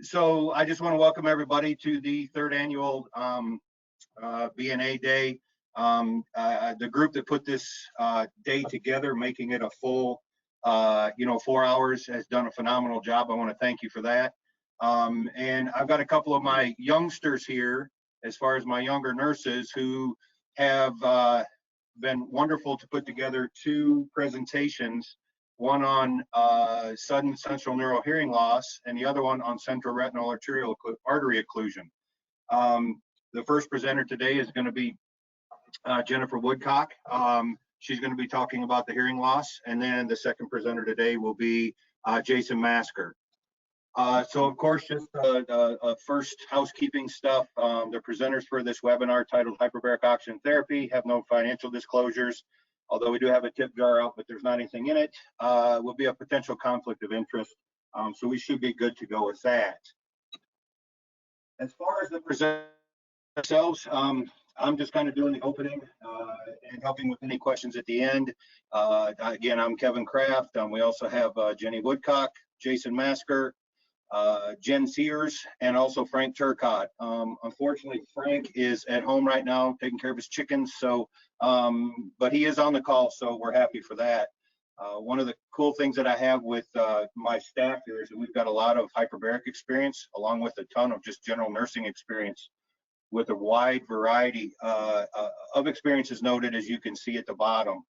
So I just want to welcome everybody to the third annual BNA Day. The group that put this day together, making it a full, 4 hours, has done a phenomenal job. I want to thank you for that. And I've got a couple of my youngsters here, as far as my younger nurses, who have been wonderful to put together two presentations, one on sudden central neural hearing loss and the other one on central retinal arterial occlusion. The first presenter today is going to be Jennifer Woodcock. She's going to be talking about the hearing loss, and then the second presenter today will be Jason Masker. So of course, just first housekeeping stuff. The presenters for this webinar, titled Hyperbaric Oxygen Therapy, have no financial disclosures, although we do have a tip jar out, but there's not anything in it. Will be a potential conflict of interest, so we should be good to go with that. As far as the presenters themselves, I'm just kind of doing the opening and helping with any questions at the end. Again, I'm Kevin Kraft. We also have Jenny Woodcock, Jason Masker, Jen Sears, and also Frank Turcott. Unfortunately, Frank is at home right now taking care of his chickens, so but he is on the call, so we're happy for that. One of the cool things that I have with my staff here is that we've got a lot of hyperbaric experience, along with a ton of just general nursing experience, with a wide variety of experiences noted, as you can see at the bottom.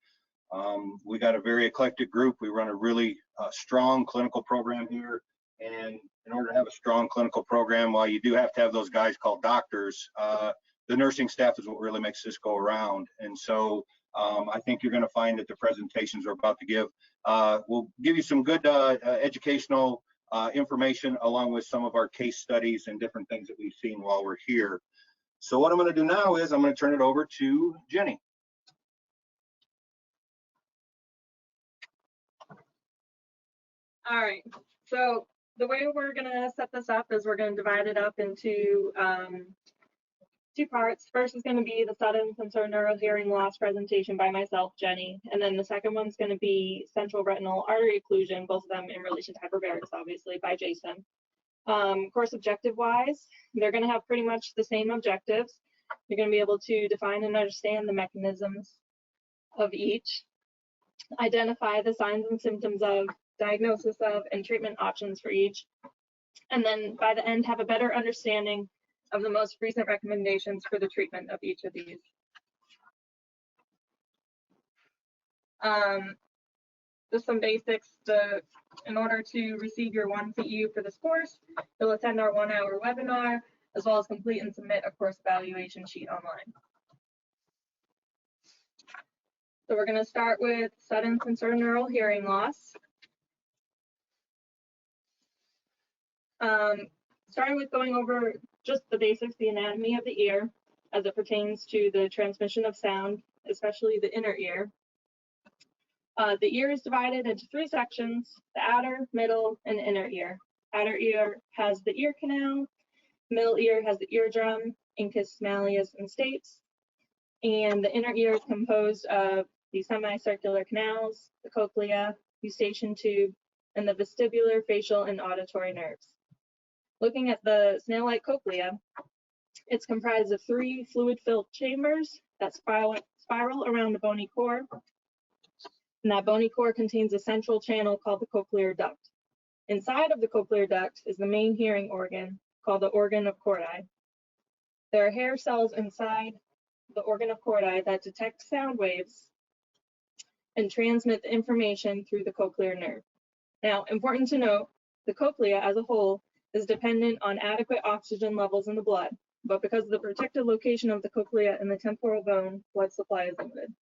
We got a very eclectic group. We run a really strong clinical program here. And in order to have a strong clinical program, while you do have to have those guys called doctors, the nursing staff is what really makes this go around. And so I think you're going to find that the presentations we're about to give will give you some good educational information, along with some of our case studies and different things that we've seen while we're here. So what I'm going to do now is I'm going to turn it over to Jenny. All right, so the way we're going to set this up is we're going to divide it up into two parts. First is going to be the sudden sensorineural hearing loss presentation by myself, Jenny, and then the second one's going to be central retinal artery occlusion, both of them in relation to hyperbarics, obviously, by Jason. Course objective wise, they're going to have pretty much the same objectives. You're going to be able to define and understand the mechanisms of each, identify the signs and symptoms of, diagnosis of, and treatment options for each, and then by the end have a better understanding of the most recent recommendations for the treatment of each of these. Just some basics. In order to receive your 1 CEU for this course, you'll attend our 1-hour webinar, as well as complete and submit a course evaluation sheet online. So we're going to start with sudden sensorineural hearing loss. Starting with going over just the basics, the anatomy of the ear as it pertains to the transmission of sound, especially the inner ear. The ear is divided into 3 sections: the outer, middle, and inner ear. Outer ear has the ear canal, middle ear has the eardrum, incus, malleus, and stapes, and the inner ear is composed of the semicircular canals, the cochlea, eustachian tube, and the vestibular, facial, and auditory nerves. Looking at the snail-like cochlea, it's comprised of 3 fluid-filled chambers that spiral around the bony core. And that bony core contains a central channel called the cochlear duct. Inside of the cochlear duct is the main hearing organ called the organ of Corti. There are hair cells inside the organ of Corti that detect sound waves and transmit the information through the cochlear nerve. Now, important to note, the cochlea as a whole is dependent on adequate oxygen levels in the blood, but because of the protected location of the cochlea and the temporal bone, blood supply is limited.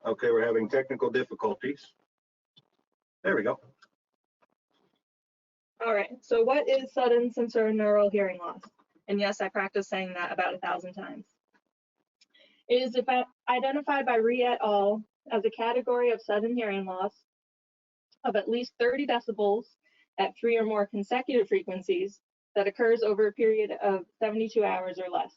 Okay, we're having technical difficulties. There we go. All right, so what is sudden sensorineural hearing loss? And yes, I practiced saying that about 1,000 times. It is identified by Rhee et al. As a category of sudden hearing loss of at least 30 decibels at 3 or more consecutive frequencies that occurs over a period of 72 hours or less.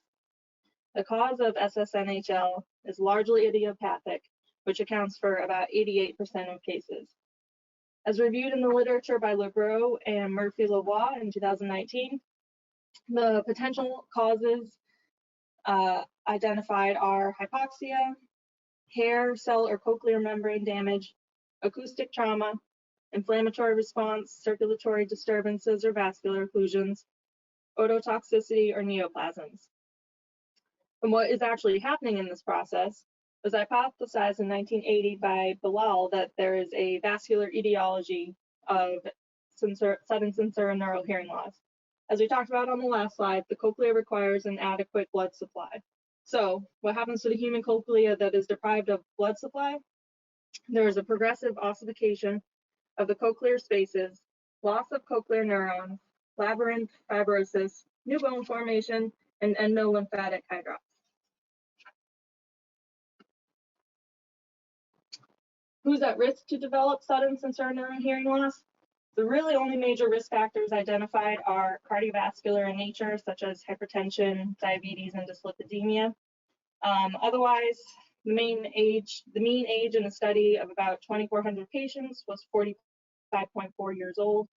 The cause of SSNHL is largely idiopathic, which accounts for about 88% of cases. As reviewed in the literature by Lebrow and Murphy-Lavoie in 2019, the potential causes identified are hypoxia, hair, cell, or cochlear membrane damage, acoustic trauma, inflammatory response, circulatory disturbances or vascular occlusions, ototoxicity, or neoplasms. And what is actually happening in this process was hypothesized in 1980 by Bilal that there is a vascular etiology of sudden sensorineural hearing loss. As we talked about on the last slide, the cochlea requires an adequate blood supply. So what happens to the human cochlea that is deprived of blood supply? There is a progressive ossification of the cochlear spaces, loss of cochlear neurons, labyrinth fibrosis, new bone formation, and endolymphatic hydrops. Who's at risk to develop sudden sensorineural hearing loss? The really only major risk factors identified are cardiovascular in nature, such as hypertension, diabetes, and dyslipidemia. Otherwise, the mean age in a study of about 2,400 patients was 45.4 years old,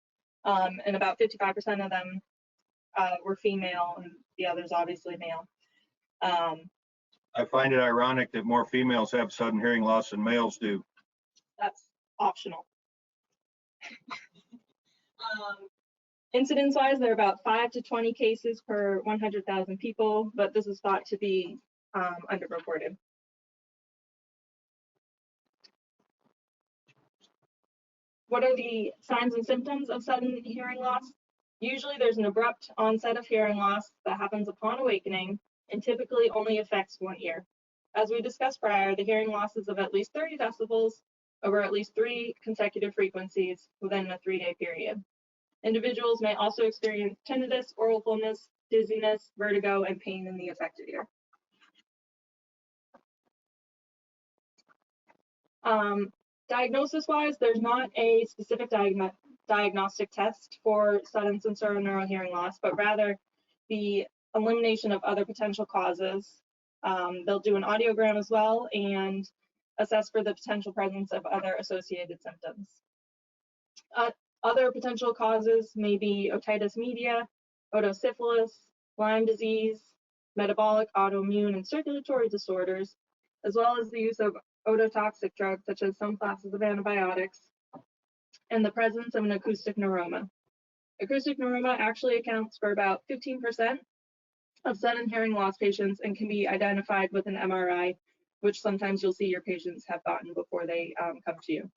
and about 55% of them were female, and the others obviously male. I find it ironic that more females have sudden hearing loss than males do. That's optional. Incidence-wise, there are about 5 to 20 cases per 100,000 people, but this is thought to be underreported. What are the signs and symptoms of sudden hearing loss? Usually there's an abrupt onset of hearing loss that happens upon awakening and typically only affects one ear. As we discussed prior, the hearing losses of at least 30 decibels over at least 3 consecutive frequencies within a 3-day period. Individuals may also experience tinnitus, oral fullness, dizziness, vertigo, and pain in the affected ear. Diagnosis-wise, there's not a specific diagnostic test for sudden sensorineural hearing loss, but rather the elimination of other potential causes. They'll do an audiogram as well and assess for the potential presence of other associated symptoms. Other potential causes may be otitis media, otosyphilis, Lyme disease, metabolic, autoimmune, and circulatory disorders, as well as the use of ototoxic drugs such as some classes of antibiotics, and the presence of an acoustic neuroma. Acoustic neuroma actually accounts for about 15% of sudden hearing loss patients and can be identified with an MRI, which sometimes you'll see your patients have gotten before they come to you.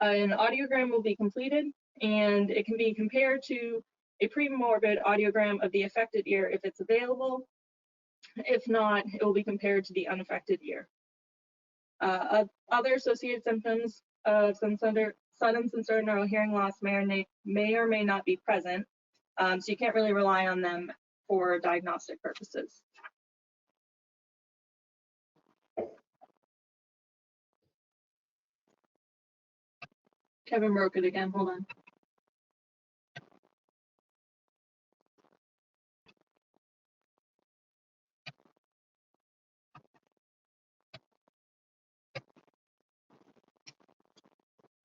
An audiogram will be completed, and it can be compared to a premorbid audiogram of the affected ear if it's available. If not, it will be compared to the unaffected ear. Other associated symptoms of sudden sensorineural hearing loss may or may not be present, so you can't really rely on them for diagnostic purposes. Kevin broke it again, hold on.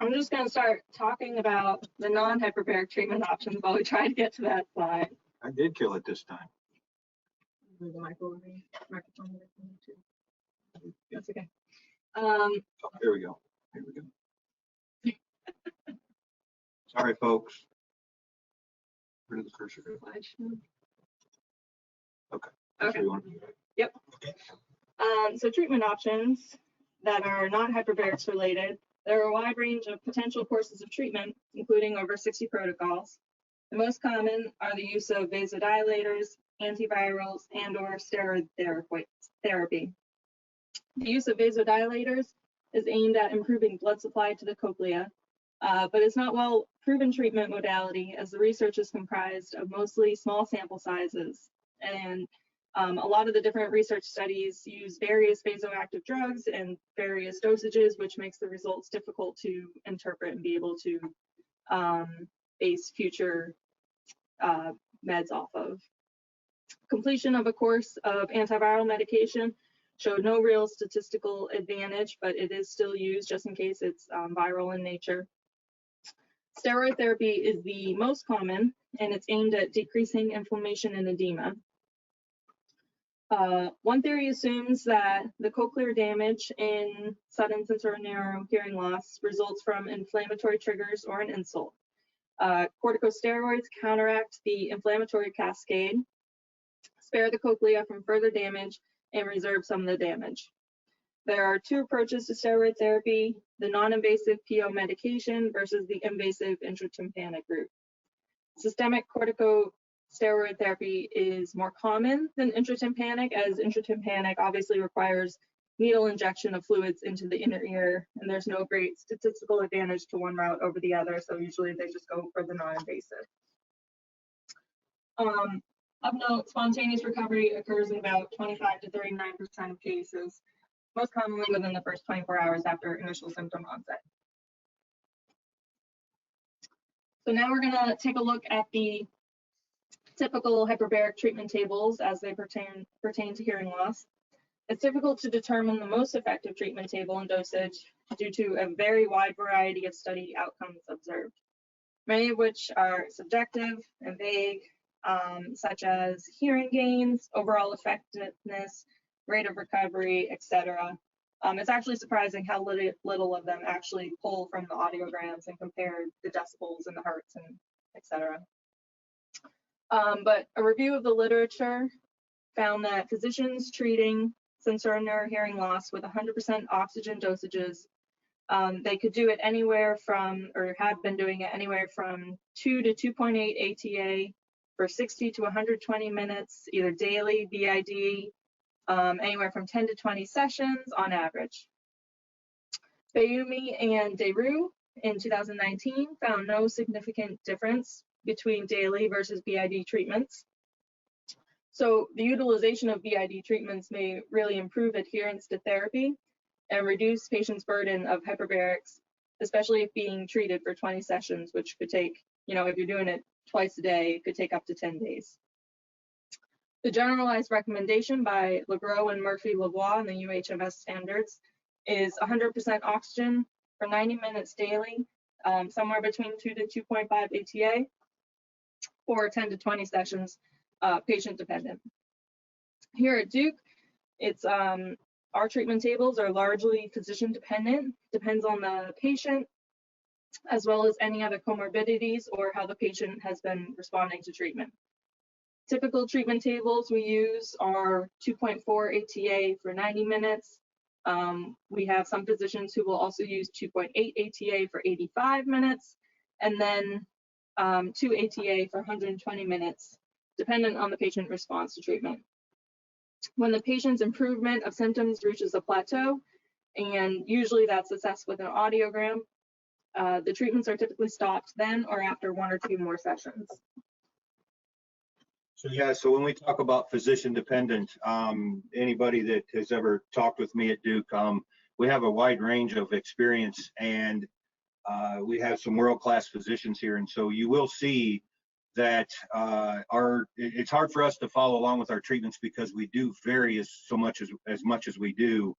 I'm just going to start talking about the non-hyperbaric treatment options while we try to get to that slide. I did kill it this time. The microphone too. That's okay. Oh, here we go. Here we go. Sorry, folks. Where did the cursor go? Okay. Okay. Yep. Okay. So treatment options that are not hyperbarics related. There are a wide range of potential courses of treatment, including over 60 protocols. The most common are the use of vasodilators, antivirals, and/or steroid therapy. The use of vasodilators is aimed at improving blood supply to the cochlea, but it's not well proven treatment modality as the research is comprised of mostly small sample sizes, and a lot of the different research studies use various vasoactive drugs and various dosages, which makes the results difficult to interpret and be able to base future meds off of. Completion of a course of antiviral medication showed no real statistical advantage, but it is still used just in case it's viral in nature. Steroid therapy is the most common, and it's aimed at decreasing inflammation and edema. One theory assumes that the cochlear damage in sudden sensorineural hearing loss results from inflammatory triggers or an insult. Corticosteroids counteract the inflammatory cascade, spare the cochlea from further damage, and reserve some of the damage. There are two approaches to steroid therapy, the non-invasive PO medication versus the invasive intratympanic route. Systemic corticosteroid therapy is more common than intratympanic, as intratympanic obviously requires needle injection of fluids into the inner ear, and there's no great statistical advantage to one route over the other, so usually they just go for the non-invasive. Of note, spontaneous recovery occurs in about 25 to 39% of cases, most commonly within the first 24 hours after initial symptom onset. So now we're going to take a look at the typical hyperbaric treatment tables as they pertain to hearing loss. It's difficult to determine the most effective treatment table and dosage due to a very wide variety of study outcomes observed, many of which are subjective and vague, such as hearing gains, overall effectiveness, rate of recovery, etc. It's actually surprising how little of them actually pull from the audiograms and compare the decibels and the hertz and etc. But a review of the literature found that physicians treating sensorineural hearing loss with 100% oxygen dosages, they could do it anywhere from, or had been doing it anywhere from 2 to 2.8 ATA for 60 to 120 minutes, either daily, BID, anywhere from 10 to 20 sessions on average. Bayumi and Deru in 2019 found no significant difference between daily versus BID treatments. So the utilization of BID treatments may really improve adherence to therapy and reduce patients' burden of hyperbarics, especially if being treated for 20 sessions, which could take, if you're doing it twice a day, it could take up to 10 days. The generalized recommendation by Legros and Murphy-Lavoie in the UHMS standards is 100% oxygen for 90 minutes daily, somewhere between 2 to 2.5 ATA, or 10 to 20 sessions, patient dependent. Here at Duke, it's our treatment tables are largely physician dependent, depends on the patient, as well as any other comorbidities or how the patient has been responding to treatment. Typical treatment tables we use are 2.4 ATA for 90 minutes. We have some physicians who will also use 2.8 ATA for 85 minutes, and then 2 ATA for 120 minutes, dependent on the patient response to treatment. When the patient's improvement of symptoms reaches a plateau, and usually that's assessed with an audiogram, the treatments are typically stopped then or after 1 or 2 more sessions. So when we talk about physician dependent, anybody that has ever talked with me at Duke, we have a wide range of experience, and we have some world-class physicians here, and so you will see that it's hard for us to follow along with our treatments because we do vary as much as we do.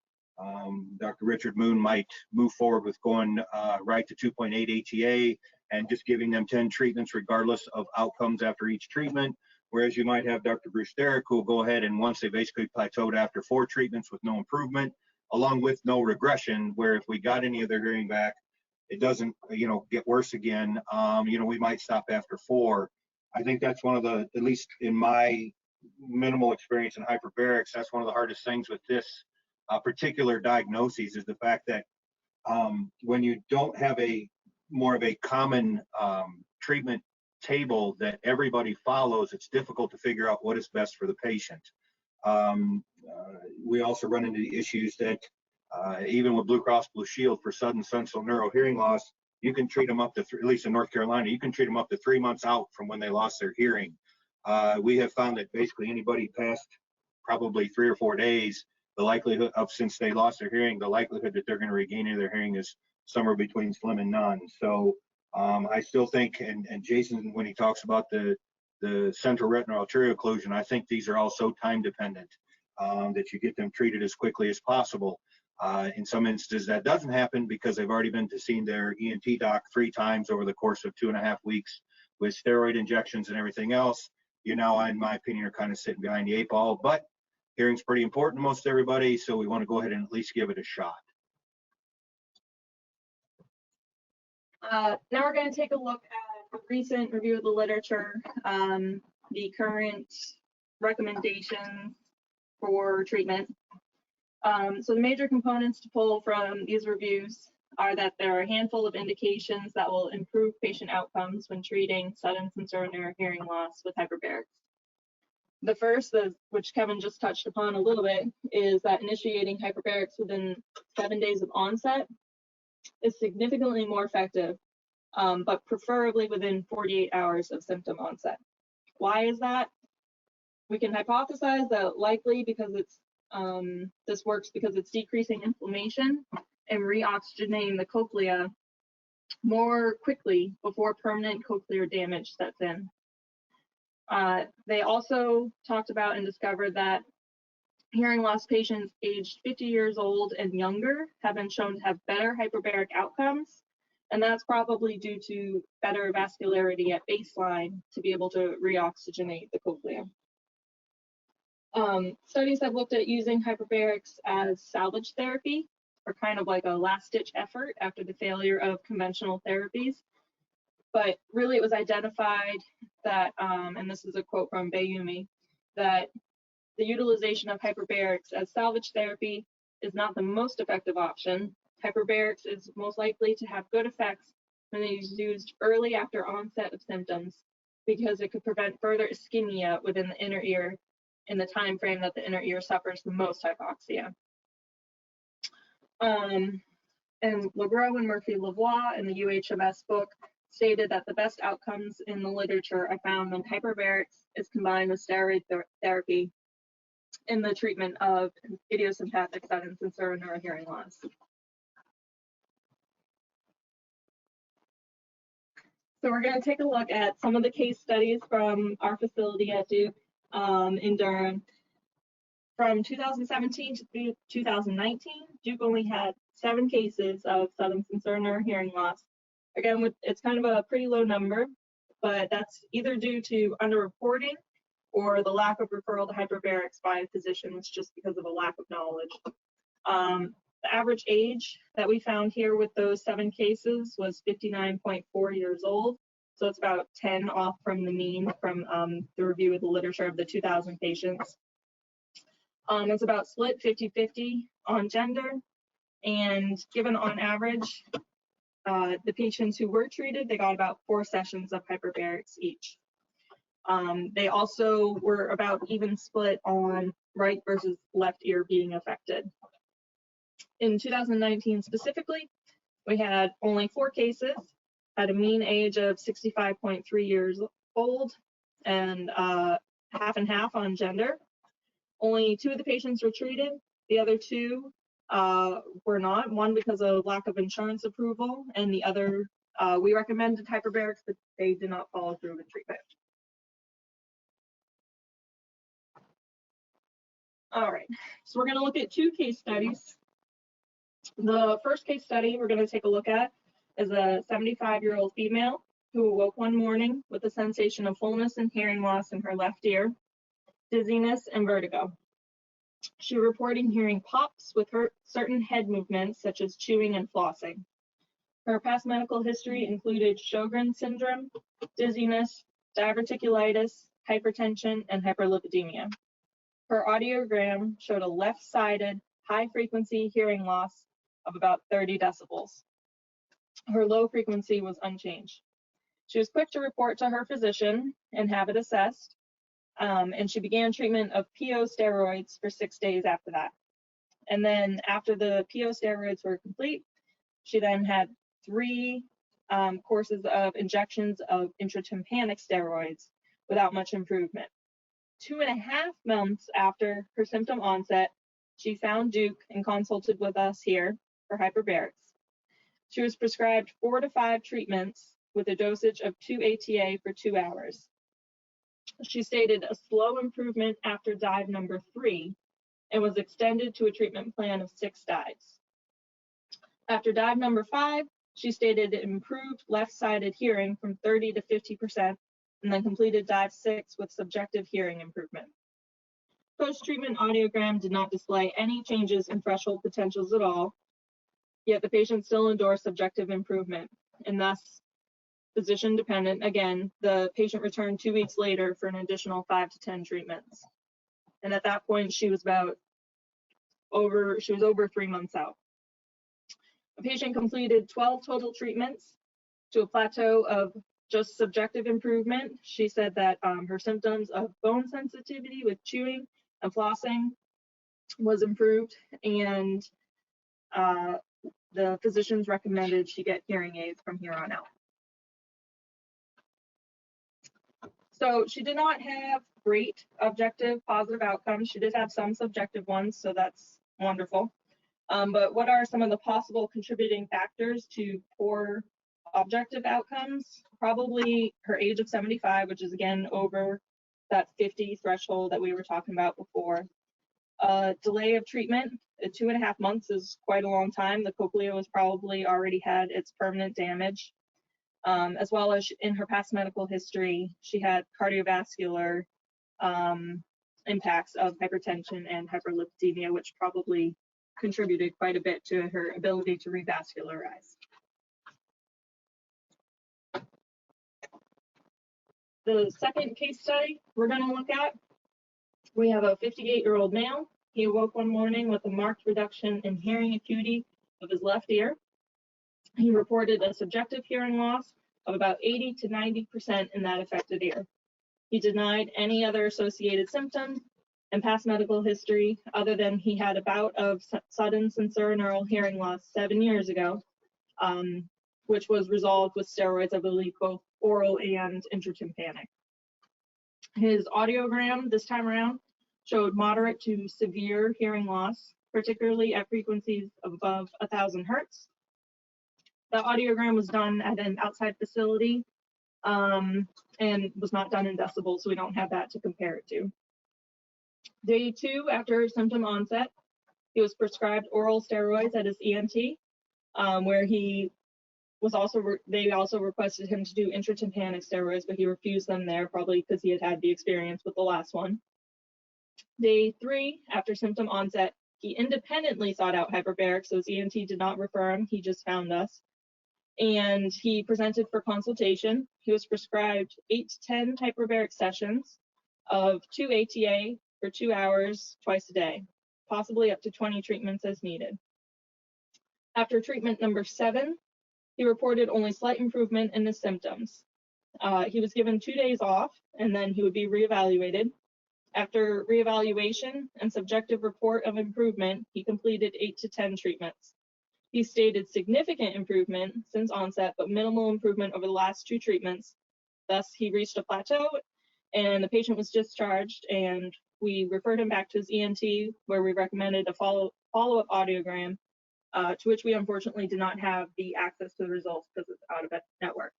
Dr. Richard Moon might move forward with going right to 2.8 ATA and just giving them 10 treatments regardless of outcomes after each treatment. Whereas you might have Dr. Bruce Derrick, who will go ahead and once they basically plateaued after 4 treatments with no improvement, along with no regression, where if we got any of their hearing back, it doesn't, get worse again. We might stop after 4. I think that's one of the, at least in my minimal experience in hyperbarics, that's one of the hardest things with this particular diagnosis is the fact that when you don't have more of a common treatment table that everybody follows, it's difficult to figure out what is best for the patient. We also run into the issues that even with Blue Cross Blue Shield for sudden sensorineural hearing loss, you can treat them up to, at least in North Carolina, you can treat them up to 3 months out from when they lost their hearing. We have found that basically anybody past probably 3 or 4 days, the likelihood of, since they lost their hearing, the likelihood that they're going to regain their hearing is somewhere between slim and none. So I still think, and Jason, when he talks about the the central retinal artery occlusion. I think these are all so time dependent that you get them treated as quickly as possible. In some instances, that doesn't happen because they've already been to see their ENT doc 3 times over the course of 2.5 weeks with steroid injections and everything else. You know, in my opinion, are kind of sitting behind the 8 ball, but hearing's pretty important to most everybody, so we want to go ahead and at least give it a shot. Now we're going to take a look at a recent review of the literature, the current recommendations for treatment. So the major components to pull from these reviews are that there are a handful of indications that will improve patient outcomes when treating sudden sensorineural hearing loss with hyperbarics. The first, which Kevin just touched upon a little bit, is that initiating hyperbarics within 7 days of onset is significantly more effective, but preferably within 48 hours of symptom onset. Why is that? We can hypothesize that likely because it's this works because it's decreasing inflammation and reoxygenating the cochlea more quickly before permanent cochlear damage sets in. They also talked about and discovered that hearing loss patients aged 50 years old and younger have been shown to have better hyperbaric outcomes, and that's probably due to better vascularity at baseline to be able to reoxygenate the cochlea. Studies have looked at using hyperbarics as salvage therapy, or kind of like a last-ditch effort after the failure of conventional therapies. But really it was identified that, and this is a quote from Bayumi, that the utilization of hyperbarics as salvage therapy is not the most effective option. Hyperbarics is most likely to have good effects when it is used early after onset of symptoms, because it could prevent further ischemia within the inner ear in the time frame that the inner ear suffers the most hypoxia. And Legros and Murphy-Lavoie in the UHMS book stated that the best outcomes in the literature are found when hyperbarics is combined with steroid therapy in the treatment of idiosyncratic sudden sensorineural hearing loss. So we're going to take a look at some of the case studies from our facility at Duke in Durham. From 2017 to 2019, Duke only had 7 cases of sudden sensorineural hearing loss. Again, it's kind of a pretty low number, but that's either due to underreporting or the lack of referral to hyperbarics by physicians just because of a lack of knowledge. The average age that we found here with those 7 cases was 59.4 years old. So it's about 10 off from the mean from the review of the literature of the 2,000 patients. It's about split 50-50 on gender, and given on average, the patients who were treated, they got about 4 sessions of hyperbarics each. They also were about even split on right versus left ear being affected. In 2019 specifically, we had only 4 cases, had a mean age of 65.3 years old, and half and half on gender. Only 2 of the patients were treated. The other 2 were not, one because of lack of insurance approval, and the other, we recommended hyperbarics, but they did not follow through with treatment. All right, so we're going to look at 2 case studies. The first case study we're going to take a look at is a 75-year-old female who awoke one morning with a sensation of fullness and hearing loss in her left ear, dizziness, and vertigo. She was reporting hearing pops with her certain head movements, such as chewing and flossing. Her past medical history included Sjogren's syndrome, dizziness, diverticulitis, hypertension, and hyperlipidemia. Her audiogram showed a left-sided, high-frequency hearing loss of about 30 decibels. Her low frequency was unchanged. She was quick to report to her physician and have it assessed, and she began treatment of PO steroids for 6 days after that. And then after the PO steroids were complete, she then had 3 courses of injections of intratympanic steroids without much improvement. 2.5 months after her symptom onset, she found Duke and consulted with us here for hyperbarics. She was prescribed 4 to 5 treatments with a dosage of 2 ATA for 2 hours. She stated a slow improvement after dive number 3 and was extended to a treatment plan of 6 dives. After dive number 5, she stated improved left-sided hearing from 30 to 50%, and then completed dive 6 with subjective hearing improvement. Post-treatment audiogram did not display any changes in threshold potentials at all, yet the patient still endorsed subjective improvement, and thus physician dependent. Again, the patient returned 2 weeks later for an additional 5 to 10 treatments. And at that point, she was over 3 months out. The patient completed 12 total treatments to a plateau of just subjective improvement. She said that her symptoms of bone sensitivity with chewing and flossing was improved, and the physicians recommended she get hearing aids from here on out. So she did not have great objective positive outcomes. She did have some subjective ones, so that's wonderful. But what are some of the possible contributing factors to poor objective outcomes? Probably her age of 75, which is again over that 50 threshold that we were talking about before. Delay of treatment, 2.5 months is quite a long time. The cochlea was probably already had its permanent damage. As well as in her past medical history, she had cardiovascular impacts of hypertension and hyperlipidemia, which probably contributed quite a bit to her ability to revascularize. The second case study we're going to look at, we have a 58-year-old male. He awoke one morning with a marked reduction in hearing acuity of his left ear. He reported a subjective hearing loss of about 80 to 90% in that affected ear. He denied any other associated symptoms and past medical history other than he had a bout of sudden sensorineural hearing loss 7 years ago, which was resolved with steroids, I believe, both oral and intratympanic. His audiogram this time around showed moderate to severe hearing loss, particularly at frequencies of above 1,000 hertz. The audiogram was done at an outside facility and was not done in decibels, so we don't have that to compare it to. Day 2 after symptom onset, he was prescribed oral steroids at his ENT, where he was they also requested him to do intratympanic steroids, but he refused them there, probably because he had had the experience with the last one. Day 3 after symptom onset, he independently sought out hyperbaric, so his ENT did not refer him, he just found us. And he presented for consultation. He was prescribed 8 to 10 hyperbaric sessions of 2 ATA for 2 hours twice a day, possibly up to 20 treatments as needed. After treatment number 7, he reported only slight improvement in his symptoms. He was given 2 days off, and then he would be reevaluated. After reevaluation and subjective report of improvement, he completed 8 to 10 treatments. He stated significant improvement since onset, but minimal improvement over the last 2 treatments. Thus, he reached a plateau, and the patient was discharged, and we referred him back to his ENT, where we recommended a follow-up audiogram, to which we unfortunately did not have the access to the results because it's out of network.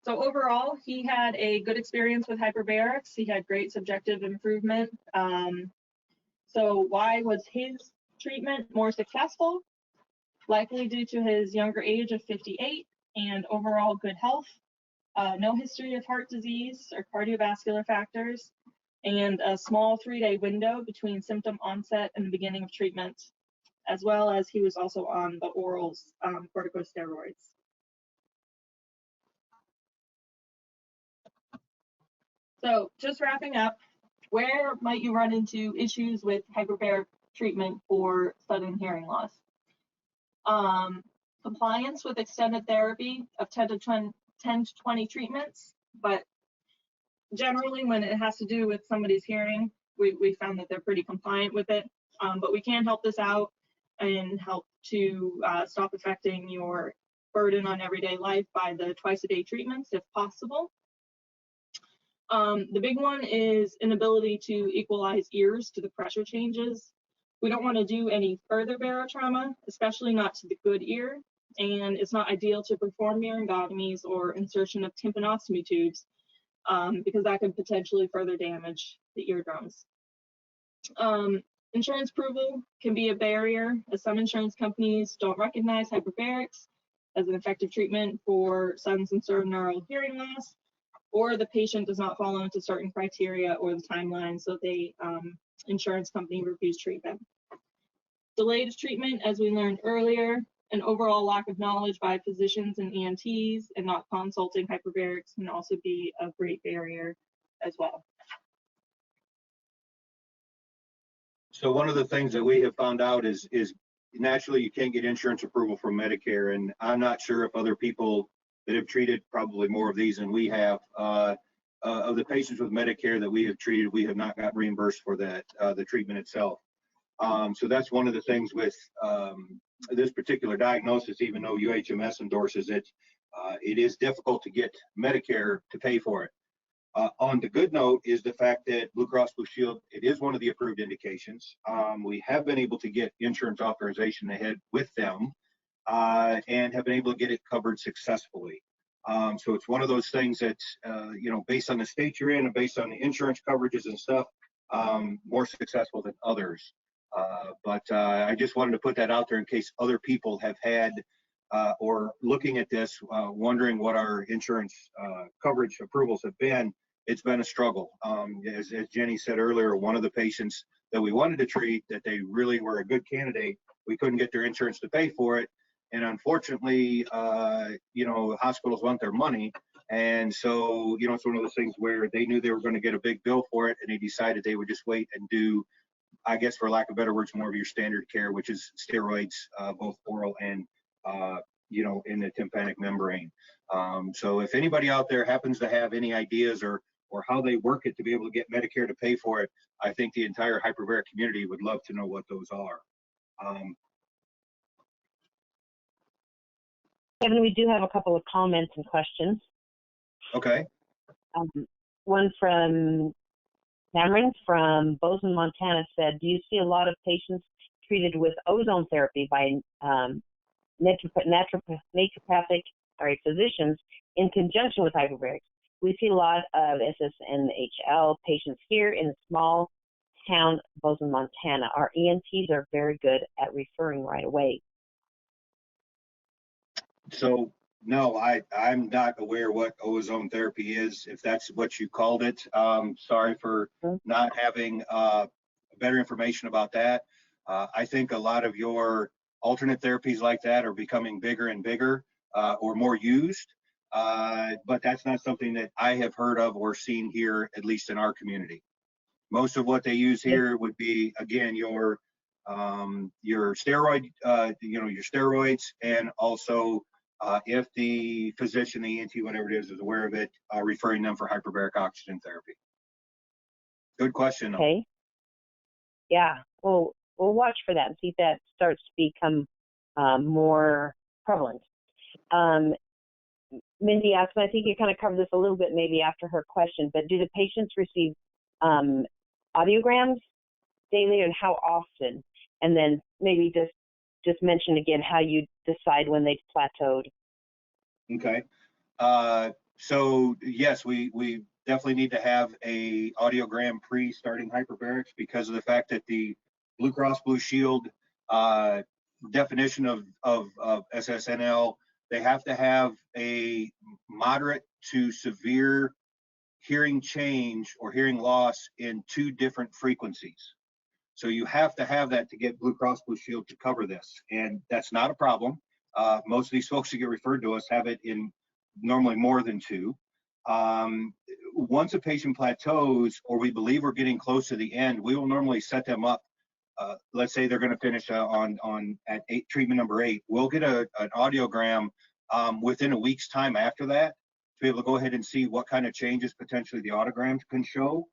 So overall, he had a good experience with hyperbarics. He had great subjective improvement. So why was his treatment more successful? Likely due to his younger age of 58 and overall good health, no history of heart disease or cardiovascular factors, and a small 3-day window between symptom onset and the beginning of treatment, as well as he was also on the orals corticosteroids. So just wrapping up, where might you run into issues with hyperbaric treatment for sudden hearing loss? Compliance with extended therapy of 10 to 20 treatments, but generally when it has to do with somebody's hearing, we found that they're pretty compliant with it, but we can help this out and help to stop affecting your burden on everyday life by the twice-a-day treatments if possible. The big one is inability to equalize ears to the pressure changes. We don't want to do any further barotrauma, especially not to the good ear, and it's not ideal to perform laryngotomies or insertion of tympanostomy tubes because that could potentially further damage the eardrums. Insurance approval can be a barrier, as some insurance companies don't recognize hyperbarics as an effective treatment for sudden sensorineural hearing loss, or the patient does not fall into certain criteria or the timeline, so the insurance company refuse treatment. Delayed treatment, as we learned earlier, an overall lack of knowledge by physicians and ENTs and not consulting hyperbarics can also be a great barrier as well. So one of the things that we have found out is naturally you can't get insurance approval from Medicare, and I'm not sure if other people that have treated probably more of these than we have, of the patients with Medicare that we have treated, we have not got reimbursed for that, the treatment itself. So that's one of the things with this particular diagnosis, even though UHMS endorses it, it is difficult to get Medicare to pay for it. On the good note is the fact that Blue Cross Blue Shield, it is one of the approved indications. We have been able to get insurance authorization ahead with them and have been able to get it covered successfully. So it's one of those things that, you know, based on the state you're in and based on the insurance coverages and stuff, more successful than others. But I just wanted to put that out there in case other people have had or looking at this, wondering what our insurance coverage approvals have been. It's been a struggle. As Jenny said earlier, one of the patients that we wanted to treat, that they really were a good candidate, we couldn't get their insurance to pay for it. And unfortunately, you know, hospitals want their money. And so, you know, it's one of those things where they knew they were going to get a big bill for it, and they decided they would just wait and do, I guess, for lack of better words, more of your standard care, which is steroids, both oral and you know, in the tympanic membrane. So if anybody out there happens to have any ideas or how they work it to be able to get Medicare to pay for it, I think the entire hyperbaric community would love to know what those are. Kevin, we do have a couple of comments and questions. Okay. One from Cameron from Bozeman, Montana said, do you see a lot of patients treated with ozone therapy by naturopathic physicians in conjunction with hyperbarics? We see a lot of SSNHL patients here in small town Bozeman, Montana. Our ENTs are very good at referring right away. So no, I'm not aware what ozone therapy is, if that's what you called it. Sorry for not having better information about that. I think a lot of your alternate therapies like that are becoming bigger and bigger or more used, but that's not something that I have heard of or seen here, at least in our community. Most of what they use here would be, again, your steroid, you know, your steroids, and also if the physician, the ENT, whatever it is aware of it, referring them for hyperbaric oxygen therapy. Good question. Okay. Yeah, we'll watch for that and see if that starts to become more prevalent. Mindy asked, and I think you kind of covered this a little bit maybe after her question, but do the patients receive audiograms daily, and how often? And then maybe just mention again how you decide when they've plateaued. Okay. So yes, we definitely need to have a audiogram pre-starting hyperbarics because of the fact that the Blue Cross Blue Shield definition of SSNL, they have to have a moderate to severe hearing change or hearing loss in 2 different frequencies. So you have to have that to get Blue Cross Blue Shield to cover this, and that's not a problem. Most of these folks who get referred to us have it in normally more than 2. Once a patient plateaus, or we believe we're getting close to the end, we will normally set them up. Let's say they're going to finish at treatment number 8. We'll get an audiogram within a week's time after that to be able to go ahead and see what kind of changes potentially the audiograms can show.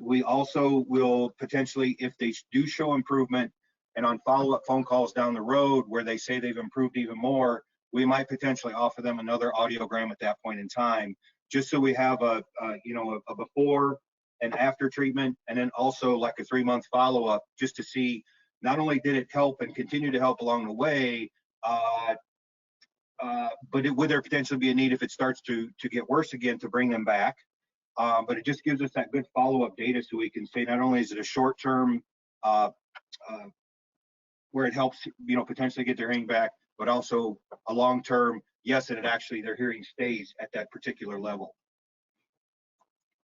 We also will potentially, if they do show improvement, and on follow-up phone calls down the road where they say they've improved even more, we might potentially offer them another audiogram at that point in time, just so we have a before and after treatment, and then also like a 3-month follow-up, just to see not only did it help and continue to help along the way, would there potentially be a need if it starts to get worse again to bring them back? But it just gives us that good follow-up data so we can say not only is it a short-term uh, where it helps, potentially get their hearing back, but also a long-term, yes, and their hearing stays at that particular level.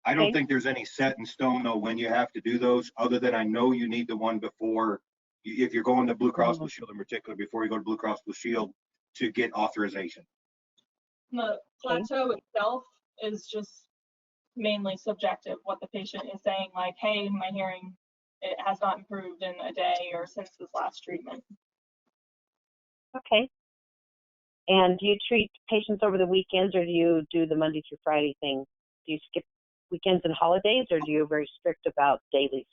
I don't think there's any set in stone though when you have to do those, other than I know you need the one before, if you're going to Blue Cross Blue Shield in particular, before you go to Blue Cross Blue Shield to get authorization. The plateau itself is just mainly subjective, what the patient is saying, like, hey, my hearing, it has not improved in a day or since this last treatment. Okay. And do you treat patients over the weekends, or do you do the Monday through Friday thing? Do you skip weekends and holidays, or do you very strict about dailies?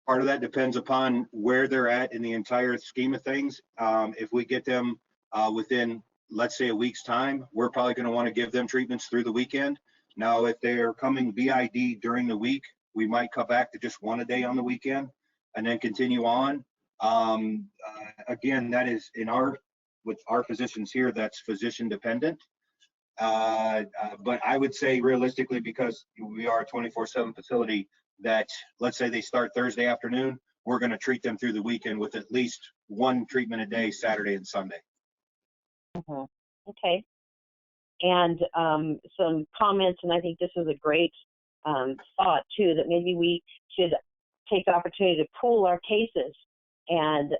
Part of that depends upon where they're at in the entire scheme of things. If we get them within, let's say, a week's time, we're probably going to want to give them treatments through the weekend. Now, if they're coming BID during the week, we might cut back to just one a day on the weekend and then continue on. Again, that is with our physicians here, that's physician dependent. But I would say realistically, because we are a 24/7 facility, that let's say they start Thursday afternoon, we're going to treat them through the weekend with at least one treatment a day, Saturday and Sunday. Okay. And some comments, and I think this is a great thought too, that maybe we should take the opportunity to pool our cases, and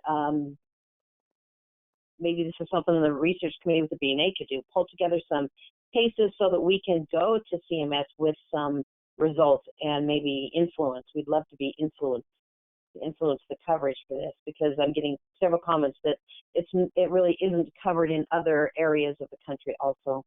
maybe this is something the research committee with the BNA could do, pull together some cases so that we can go to CMS with some results and maybe influence. We'd love to be influence the coverage for this, because I'm getting several comments that it really isn't covered in other areas of the country also.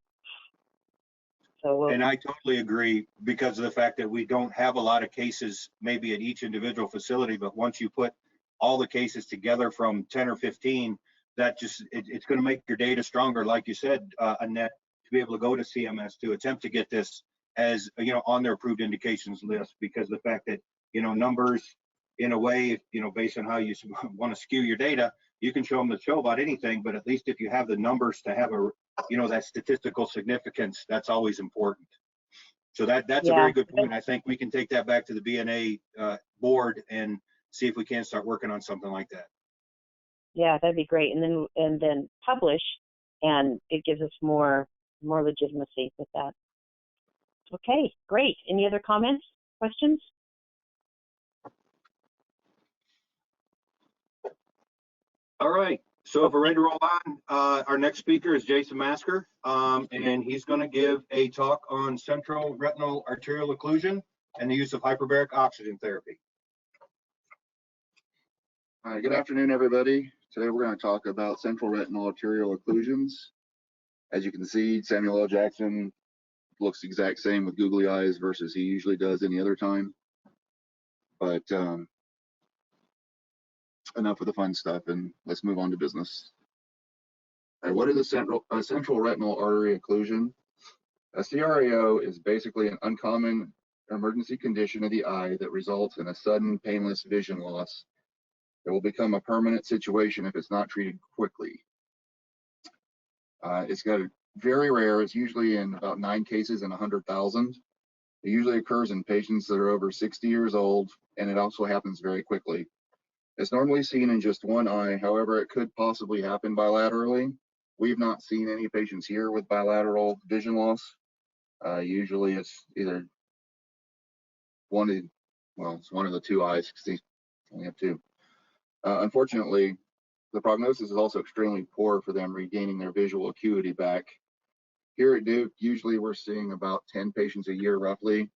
So and I totally agree, because of the fact that we don't have a lot of cases maybe at each individual facility, but once you put all the cases together from 10 or 15, that just it's going to make your data stronger, like you said, Annette, to be able to go to CMS to attempt to get this as on their approved indications list, because the fact that numbers in a way, based on how you want to skew your data, you can show them the show about anything, but at least if you have the numbers to have a that statistical significance, that's always important. So that's a very good point. I think we can take that back to the BNA board and see if we can start working on something like that. Yeah, that'd be great. And then publish, and it gives us more legitimacy with that. Okay, great. Any other comments, questions? All right. So if we're ready to roll on, our next speaker is Jason Masker, and he's going to give a talk on central retinal arterial occlusion and the use of hyperbaric oxygen therapy. Hi, good afternoon, everybody. Today we're going to talk about central retinal arterial occlusions. As you can see, Samuel L. Jackson looks the exact same with googly eyes versus he usually does any other time. But enough of the fun stuff, and let's move on to business. All right, what is a central retinal artery occlusion? A CRAO is basically an uncommon emergency condition of the eye that results in a sudden painless vision loss. It will become a permanent situation if it's not treated quickly. It's got very rare. It's usually in about 9 cases in 100,000. It usually occurs in patients that are over 60 years old, and it also happens very quickly. It's normally seen in just one eye. However, it could possibly happen bilaterally. We've not seen any patients here with bilateral vision loss. Usually it's either it's one of the 2 eyes, because they only have 2. Unfortunately, the prognosis is also extremely poor for them regaining their visual acuity back. Here at Duke, usually we're seeing about 10 patients a year roughly,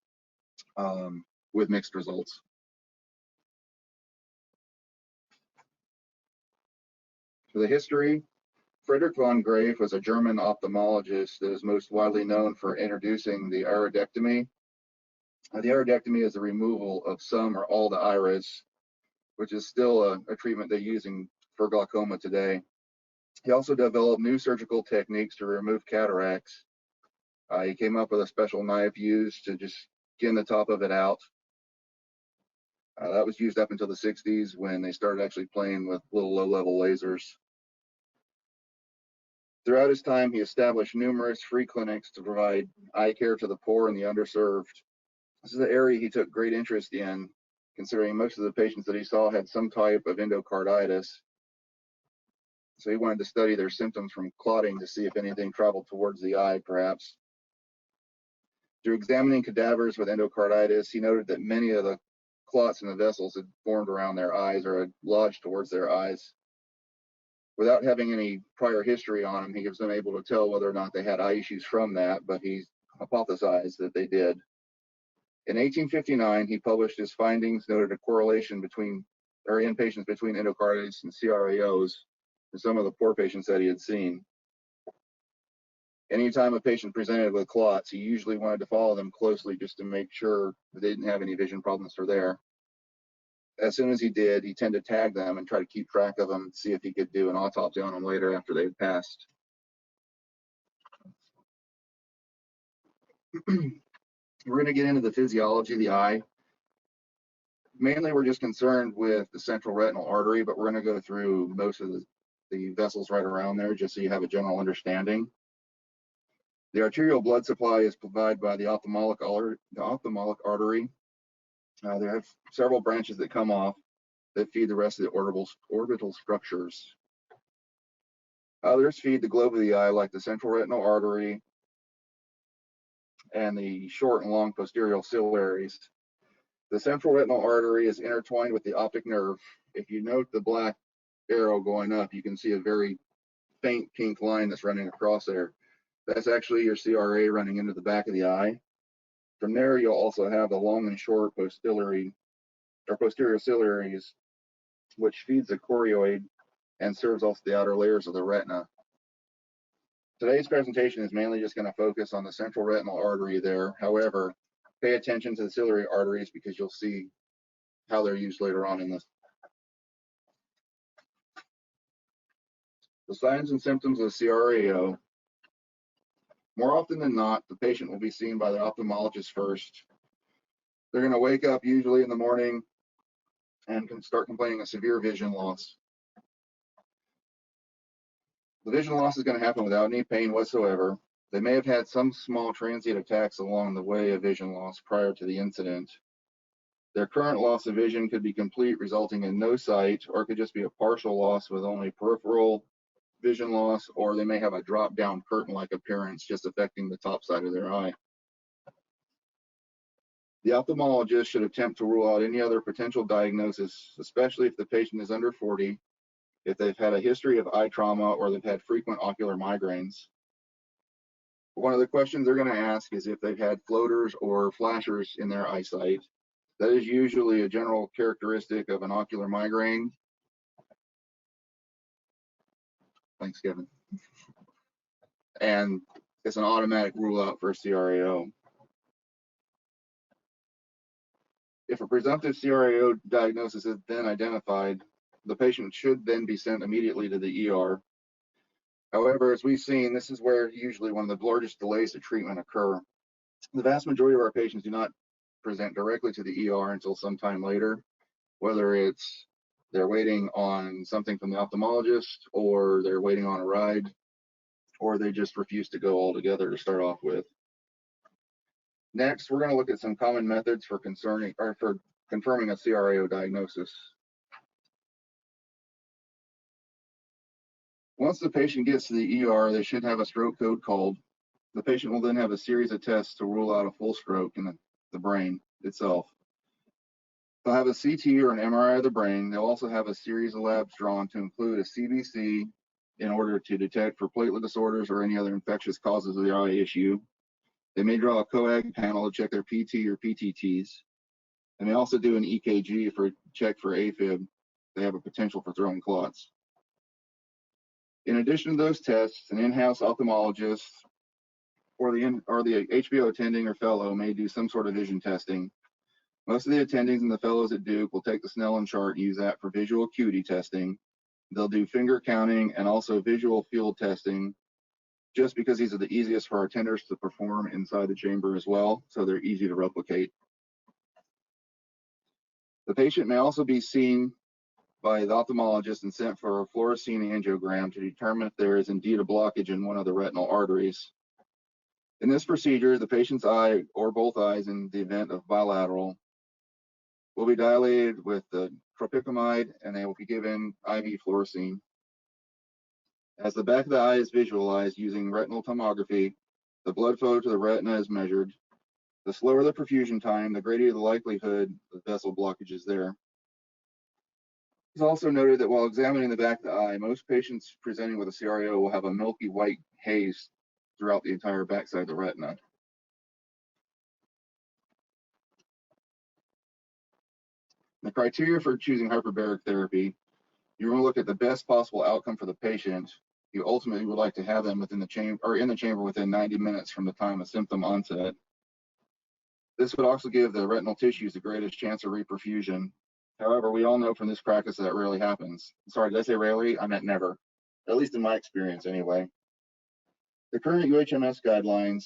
with mixed results. For the history, Friedrich von Graefe was a German ophthalmologist that is most widely known for introducing the iridectomy. The iridectomy is the removal of some or all the iris, which is still a treatment they're using for glaucoma today. He also developed new surgical techniques to remove cataracts. He came up with a special knife used to just skin the top of it out. That was used up until the 60s when they started actually playing with little low-level lasers. Throughout his time, he established numerous free clinics to provide eye care to the poor and the underserved. This is an area he took great interest in, considering most of the patients that he saw had some type of endocarditis. So he wanted to study their symptoms from clotting to see if anything traveled towards the eye, perhaps. Through examining cadavers with endocarditis, he noted that many of the clots in the vessels had formed around their eyes or had lodged towards their eyes. Without having any prior history on them, he was unable to tell whether or not they had eye issues from that, but he hypothesized that they did. In 1859, he published his findings, noted a correlation in patients between endocarditis and CRAOs and some of the poor patients that he had seen. Anytime a patient presented with clots, he usually wanted to follow them closely just to make sure that they didn't have any vision problems for there. As soon as he did, he tended to tag them and try to keep track of them, see if he could do an autopsy on them later after they had passed. We're going to get into the physiology of the eye. Mainly, we're just concerned with the central retinal artery, but we're going to go through most of the vessels right around there just so you have a general understanding. The arterial blood supply is provided by the ophthalmic artery. They have several branches that come off that feed the rest of the orbital structures. Others feed the globe of the eye, like the central retinal artery and the short and long posterior cillaries. The central retinal artery is intertwined with the optic nerve. If you note the black arrow going up, you can see a very faint pink line that's running across there. That's actually your CRA running into the back of the eye. From there, you'll also have the long and short posterior cillaries, which feeds the choroid and serves also the outer layers of the retina. Today's presentation is mainly just going to focus on the central retinal artery there. However, pay attention to the ciliary arteries because you'll see how they're used later on in this. The signs and symptoms of CRAO. More often than not, the patient will be seen by the ophthalmologist first. They're going to wake up usually in the morning and can start complaining of severe vision loss. The vision loss is going to happen without any pain whatsoever. They may have had some small transient attacks along the way of vision loss prior to the incident. Their current loss of vision could be complete, resulting in no sight, or it could just be a partial loss with only peripheral vision loss, or they may have a drop-down curtain-like appearance just affecting the top side of their eye. The ophthalmologist should attempt to rule out any other potential diagnosis, especially if the patient is under 40, if they've had a history of eye trauma, or they've had frequent ocular migraines. One of the questions they're going to ask is if they've had floaters or flashers in their eyesight. That is usually a general characteristic of an ocular migraine. Thanks, Kevin. And it's an automatic rule out for a CRAO. If a presumptive CRAO diagnosis is then identified, the patient should then be sent immediately to the ER. However, as we've seen, this is where usually one of the largest delays to treatment occur. The vast majority of our patients do not present directly to the ER until sometime later, whether it's they're waiting on something from the ophthalmologist, or they're waiting on a ride, or they just refuse to go altogether to start off with. Next, we're going to look at some common methods for confirming a CRAO diagnosis. Once the patient gets to the ER, they should have a stroke code called. The patient will then have a series of tests to rule out a full stroke in the brain itself. They'll have a CT or an MRI of the brain. They'll also have a series of labs drawn to include a CBC in order to detect for platelet disorders or any other infectious causes of the eye issue. They may draw a coag panel to check their PT or PTTs. And they also do an EKG for check for AFib. They have a potential for throwing clots. In addition to those tests, an in-house ophthalmologist or the HBO attending or fellow may do some sort of vision testing. Most of the attendings and the fellows at Duke will take the Snellen chart and use that for visual acuity testing. They'll do finger counting and also visual field testing, just because these are the easiest for our attenders to perform inside the chamber as well, so they're easy to replicate. The patient may also be seen by the ophthalmologist and sent for a fluorescein angiogram to determine if there is indeed a blockage in one of the retinal arteries. In this procedure, the patient's eye or both eyes, in the event of bilateral, will be dilated with the tropicamide, and they will be given IV fluorescein. As the back of the eye is visualized using retinal tomography, the blood flow to the retina is measured. The slower the perfusion time, the greater the likelihood of vessel blockage is there. It's also noted that while examining the back of the eye, most patients presenting with a CRAO will have a milky white haze throughout the entire backside of the retina. The criteria for choosing hyperbaric therapy, you want to look at the best possible outcome for the patient. You ultimately would like to have them within the chamber or in the chamber within 90 minutes from the time of symptom onset. This would also give the retinal tissues the greatest chance of reperfusion. However, we all know from this practice that rarely happens. Sorry, did I say rarely? I meant never, at least in my experience anyway. The current UHMS guidelines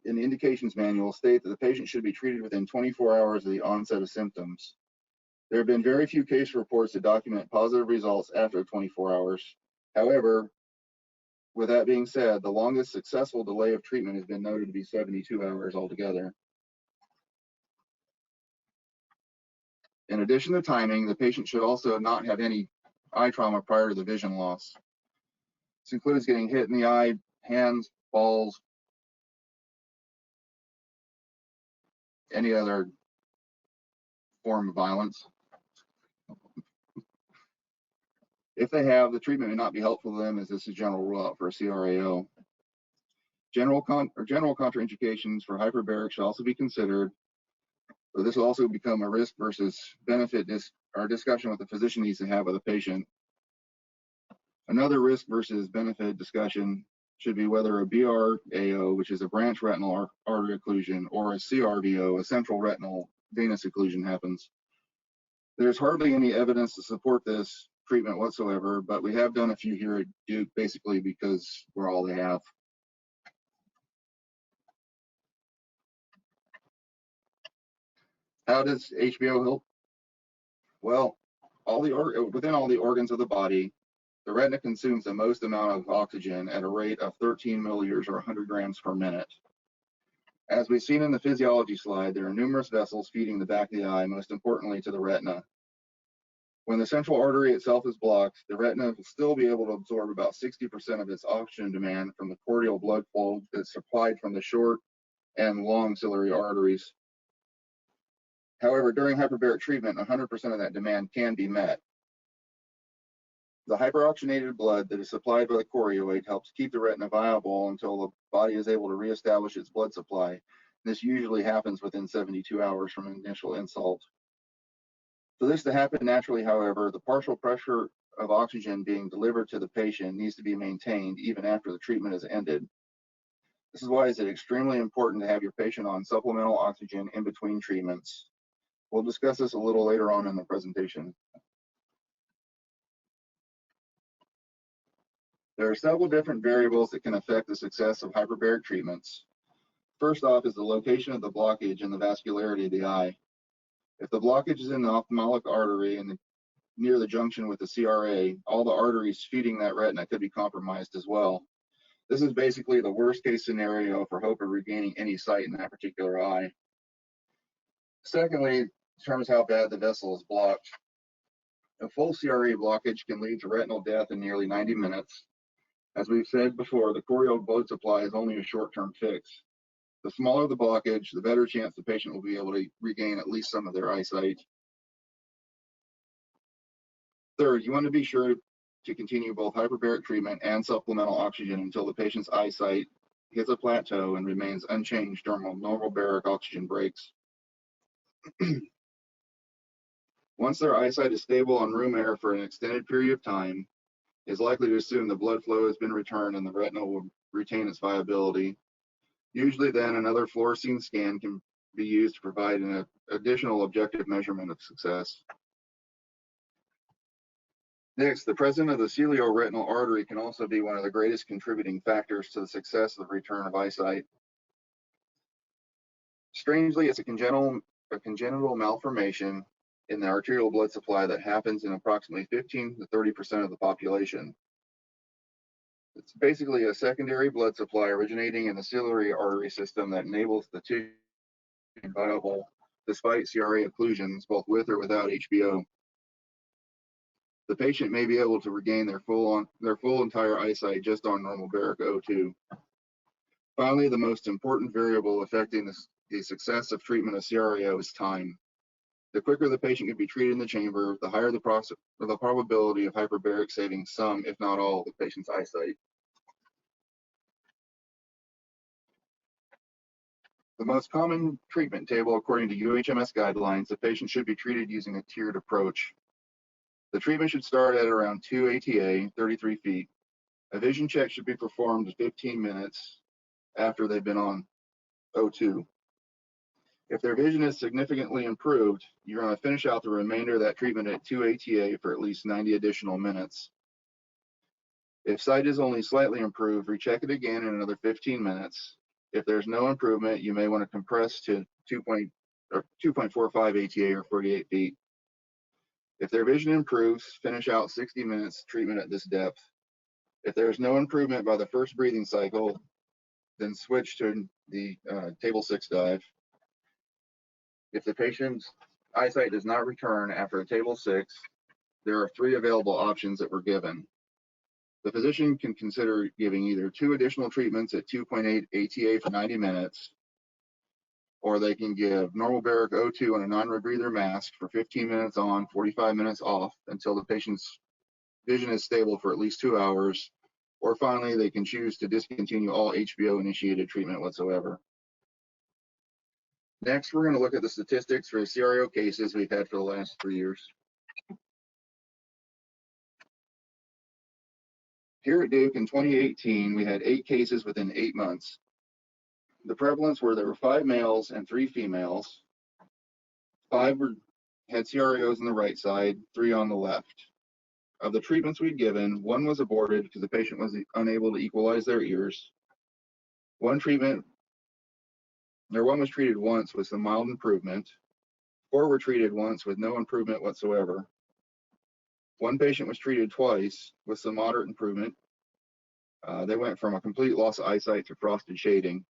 in the indications manual state that the patient should be treated within 24 hours of the onset of symptoms. There have been very few case reports that document positive results after 24 hours. However, with that being said, the longest successful delay of treatment has been noted to be 72 hours altogether. In addition to timing, the patient should also not have any eye trauma prior to the vision loss. This includes getting hit in the eye, hands, balls, any other form of violence. If they have, the treatment may not be helpful to them, as this is a general rule out for a CRAO. General contraindications for hyperbaric should also be considered. So this will also become a risk versus benefit discussion with the physician needs to have with the patient. Another risk versus benefit discussion should be whether a BRAO, which is a branch retinal artery occlusion, or a CRVO, a central retinal venous occlusion, happens. There's hardly any evidence to support this treatment whatsoever, but we have done a few here at Duke, basically because we're all they have. How does HBO help? Well, within all the organs of the body, the retina consumes the most amount of oxygen at a rate of 13 milliliters or 100 grams per minute. As we've seen in the physiology slide, there are numerous vessels feeding the back of the eye, most importantly to the retina. When the central artery itself is blocked, the retina will still be able to absorb about 60% of its oxygen demand from the cortical blood flow that's supplied from the short and long ciliary arteries. However, during hyperbaric treatment, 100% of that demand can be met. The hyperoxygenated blood that is supplied by the chorioid helps keep the retina viable until the body is able to reestablish its blood supply. This usually happens within 72 hours from initial insult. For this to happen naturally, however, the partial pressure of oxygen being delivered to the patient needs to be maintained even after the treatment is ended. This is why it's extremely important to have your patient on supplemental oxygen in between treatments. We'll discuss this a little later on in the presentation. There are several different variables that can affect the success of hyperbaric treatments. First off is the location of the blockage and the vascularity of the eye. If the blockage is in the ophthalmic artery and near the junction with the CRA, all the arteries feeding that retina could be compromised as well. This is basically the worst case scenario for hope of regaining any sight in that particular eye. Secondly, determines how bad the vessel is blocked. A full CRA blockage can lead to retinal death in nearly 90 minutes. As we've said before, the cortical blood supply is only a short-term fix. The smaller the blockage, the better chance the patient will be able to regain at least some of their eyesight. Third, you want to be sure to continue both hyperbaric treatment and supplemental oxygen until the patient's eyesight hits a plateau and remains unchanged during normal baric oxygen breaks. Once their eyesight is stable on room air for an extended period of time, is likely to assume the blood flow has been returned and the retina will retain its viability. Usually then another fluorescein scan can be used to provide an additional objective measurement of success. Next, the presence of the cilio-retinal artery can also be one of the greatest contributing factors to the success of the return of eyesight. Strangely, it's a congenital malformation in the arterial blood supply that happens in approximately 15 to 30% of the population. It's basically a secondary blood supply originating in the ciliary artery system that enables the tissue to be viable despite CRA occlusions, both with or without HBO. The patient may be able to regain their full entire eyesight just on normal baric O2. Finally, the most important variable affecting the success of treatment of CRAO is time. The quicker the patient can be treated in the chamber, the higher the probability of hyperbaric saving some, if not all, of the patient's eyesight. The most common treatment table, according to UHMS guidelines, the patient should be treated using a tiered approach. The treatment should start at around 2 ATA, 33 feet. A vision check should be performed 15 minutes after they've been on O2. If their vision is significantly improved, you're going to finish out the remainder of that treatment at 2 ATA for at least 90 additional minutes. If sight is only slightly improved, recheck it again in another 15 minutes. If there's no improvement, you may want to compress to 2.45 ATA or 48 feet. If their vision improves, finish out 60 minutes treatment at this depth. If there's no improvement by the first breathing cycle, then switch to the table 6 dive. If the patient's eyesight does not return after a table 6, there are 3 available options that were given. The physician can consider giving either 2 additional treatments at 2.8 ATA for 90 minutes, or they can give normal baric O2 on a non-rebreather mask for 15 minutes on, 45 minutes off until the patient's vision is stable for at least 2 hours, or finally, they can choose to discontinue all HBO-initiated treatment whatsoever. Next, we're going to look at the statistics for CRAO cases we've had for the last 3 years. Here at Duke in 2018, we had 8 cases within 8 months. The prevalence were there were 5 males and 3 females. 5 had CRAOs on the right side, 3 on the left. Of the treatments we'd given, 1 was aborted because the patient was unable to equalize their ears. 1 was treated once with some mild improvement. 4 were treated once with no improvement whatsoever. 1 patient was treated twice with some moderate improvement. They went from a complete loss of eyesight to frosted shading.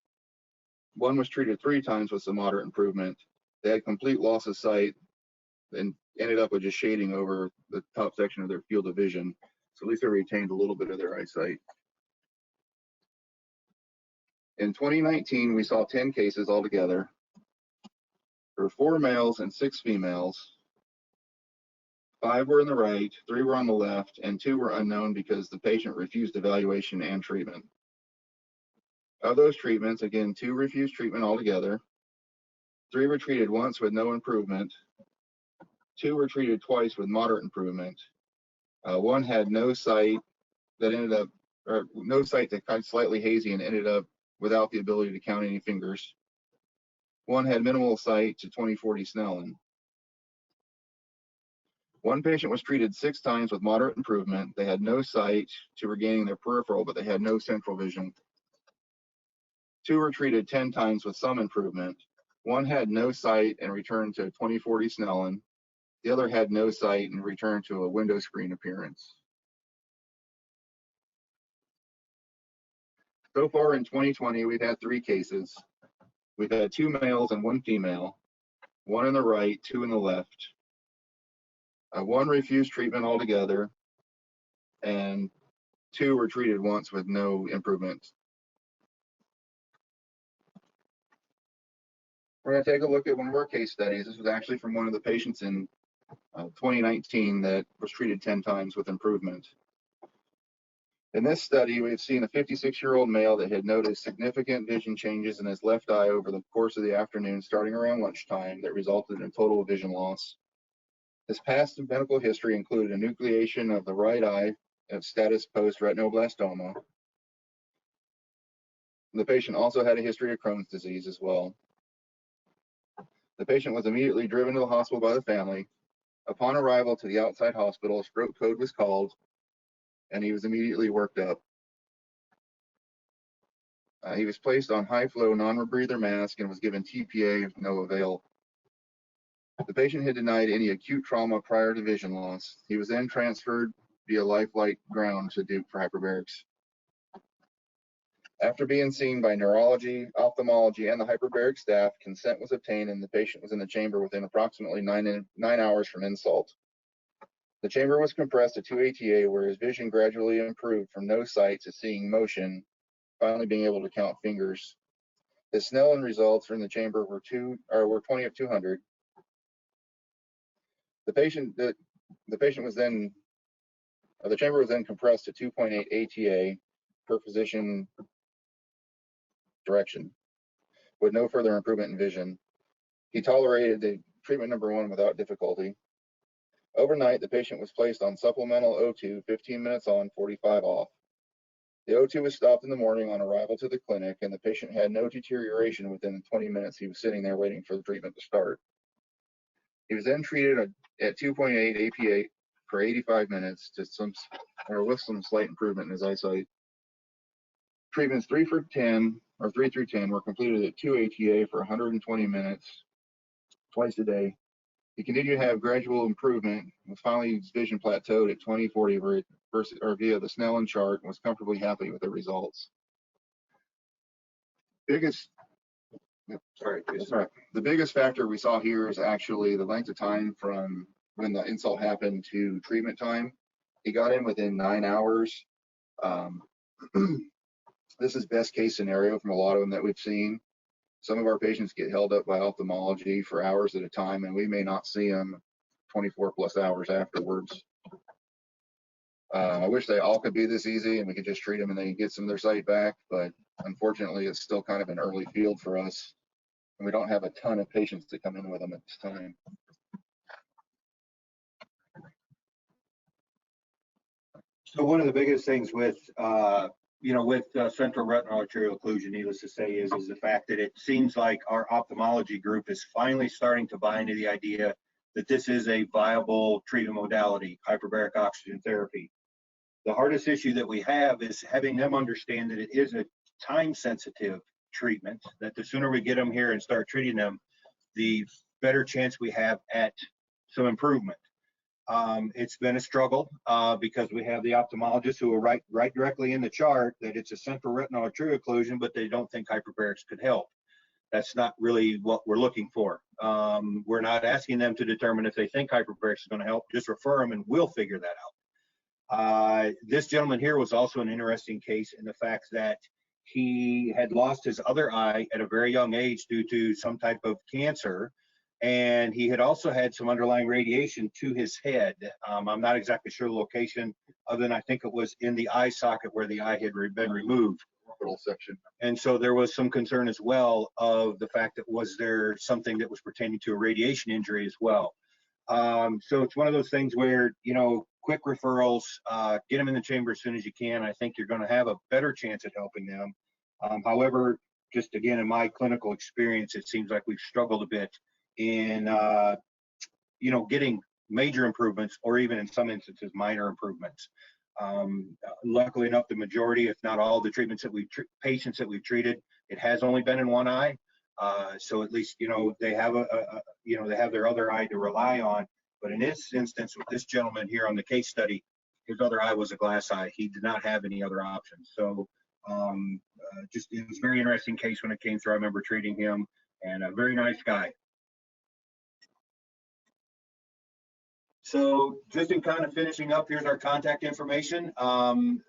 1 was treated 3 times with some moderate improvement. They had complete loss of sight and ended up with just shading over the top section of their field of vision. So at least they retained a little bit of their eyesight. In 2019, we saw 10 cases altogether. There were 4 males and 6 females. 5 were on the right, 3 were on the left, and 2 were unknown because the patient refused evaluation and treatment. Of those treatments, again, 2 refused treatment altogether. 3 were treated once with no improvement. 2 were treated twice with moderate improvement. 1 had no sight that kind of slightly hazy and ended up without the ability to count any fingers. 1 had minimal sight to 20/40 Snellen. 1 patient was treated 6 times with moderate improvement. They had no sight to regaining their peripheral, but they had no central vision. 2 were treated 10 times with some improvement. 1 had no sight and returned to 20/40 Snellen. The other had no sight and returned to a window screen appearance. So far in 2020, we've had 3 cases. We've had 2 males and 1 female, 1 on the right, 2 on the left. 1 refused treatment altogether, and 2 were treated once with no improvement. We're going to take a look at one of our case studies. This was actually from one of the patients in 2019 that was treated 10 times with improvement. In this study, we've seen a 56-year-old male that had noticed significant vision changes in his left eye over the course of the afternoon, starting around lunchtime, that resulted in total vision loss. His past medical history included a nucleation of the right eye of status post-retinoblastoma. The patient also had a history of Crohn's disease as well. The patient was immediately driven to the hospital by the family. Upon arrival to the outside hospital, a stroke code was called, and he was immediately worked up. He was placed on high-flow non-rebreather mask and was given TPA of no avail. The patient had denied any acute trauma prior to vision loss. He was then transferred via lifelike ground to Duke for hyperbarics. After being seen by neurology, ophthalmology, and the hyperbaric staff, consent was obtained and the patient was in the chamber within approximately 9 hours from insult. The chamber was compressed to 2 ATA, where his vision gradually improved from no sight to seeing motion, finally being able to count fingers. The Snellen results from the chamber were 20 of 200. The chamber was then compressed to 2.8 ATA per physician direction, with no further improvement in vision. He tolerated the treatment number 1 without difficulty. Overnight, the patient was placed on supplemental O2, 15 minutes on, 45 off. The O2 was stopped in the morning on arrival to the clinic, and the patient had no deterioration within 20 minutes. He was sitting there waiting for the treatment to start. He was then treated at 2.8 APA for 85 minutes with some slight improvement in his eyesight. Treatments 3 through 10 were completed at 2 ATA for 120 minutes, twice a day. He continued to have gradual improvement, with finally his vision plateaued at 20/40 via the Snellen chart, and was comfortably happy with the results. The biggest factor we saw here is actually the length of time from when the insult happened to treatment time. He got in within 9 hours. This is best case scenario from a lot of them that we've seen. Some of our patients get held up by ophthalmology for hours at a time, and we may not see them 24 plus hours afterwards. I wish they all could be this easy and we could just treat them and they get some of their sight back, but unfortunately it's still kind of an early field for us, and we don't have a ton of patients to come in with them at this time. So one of the biggest things with central retinal arterial occlusion, needless to say, is the fact that it seems like our ophthalmology group is finally starting to buy into the idea that this is a viable treatment modality, hyperbaric oxygen therapy. The hardest issue that we have is having them understand that it is a time-sensitive treatment, that the sooner we get them here and start treating them, the better chance we have at some improvement. It's been a struggle because we have the ophthalmologists who are right directly in the chart that it's a central retinal arterial occlusion, but they don't think hyperbarics could help. That's not really what we're looking for. We're not asking them to determine if they think hyperbarics is going to help. Just refer them and we'll figure that out. This gentleman here was also an interesting case in the fact that he had lost his other eye at a very young age due to some type of cancer. And he had also had some underlying radiation to his head. I'm not exactly sure the location, other than I think it was in the eye socket where the eye had been removed. Section. And so there was some concern as well of the fact that was there something that was pertaining to a radiation injury as well. So it's one of those things where, quick referrals, get them in the chamber as soon as you can. I think you're going to have a better chance at helping them. However, just again, in my clinical experience, it seems like we've struggled a bit in getting major improvements, or even in some instances minor improvements. Luckily enough, the majority, if not all, the treatments that patients that we've treated, it has only been in one eye. So at least they have they have their other eye to rely on. But in this instance, with this gentleman here on the case study, his other eye was a glass eye. He did not have any other options. So just it was a very interesting case when it came through. I remember treating him, and a very nice guy. So just in kind of finishing up, here's our contact information. Anybody